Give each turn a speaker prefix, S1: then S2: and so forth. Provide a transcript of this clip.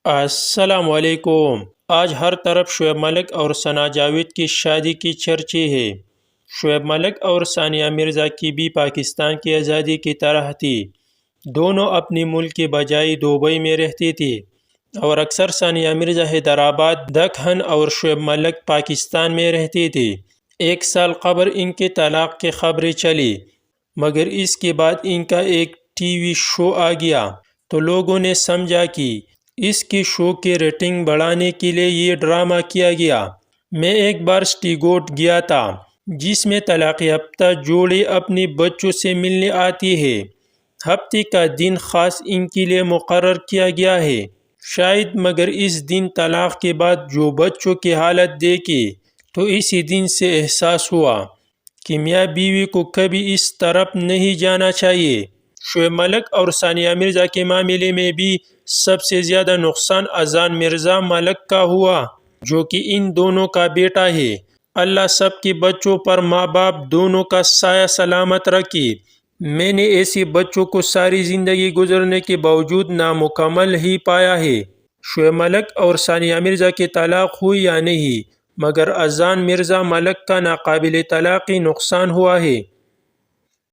S1: السلام علیکم۔ آج ہر طرف شعیب ملک اور ثنا جاوید کی شادی کی چرچے ہے۔ شعیب ملک اور ثانیہ مرزا کی بھی پاکستان کی آزادی کی طرح تھی۔ دونوں اپنی ملک کے بجائے دبئی میں رہتی تھی اور اکثر ثانیہ مرزا حیدرآباد دکن اور شعیب ملک پاکستان میں رہتی تھی۔ 1 سال قبل ان کے طلاق کی خبریں چلی، مگر اس کے بعد ان کا ایک ٹی وی شو آ گیا تو لوگوں نے سمجھا کہ اس کے شو کی ریٹنگ بڑھانے کے لیے یہ ڈرامہ کیا گیا۔ میں ایک بار سٹیگوٹ گیا تھا جس میں طلاق یافتہ جوڑے اپنے بچوں سے ملنے آتی ہے۔ ہفتے کا دن خاص ان کے لیے مقرر کیا گیا ہے شاید، مگر اس دن طلاق کے بعد جو بچوں کی حالت دیکھی تو اسی دن سے احساس ہوا کہ میاں بیوی کو کبھی اس طرف نہیں جانا چاہیے۔ شعیب ملک اور ثانیہ مرزا کے معاملے میں بھی سب سے زیادہ نقصان اذان مرزا ملک کا ہوا، جو کہ ان دونوں کا بیٹا ہے۔ اللہ سب کے بچوں پر ماں باپ دونوں کا سایہ سلامت رکھے۔ میں نے ایسے بچوں کو ساری زندگی گزرنے کے باوجود نامکمل ہی پایا ہے۔ شعیب ملک اور ثانیہ مرزا کی طلاق ہوئی یا نہیں، مگر اذان مرزا ملک کا ناقابل طلاقی نقصان ہوا ہے۔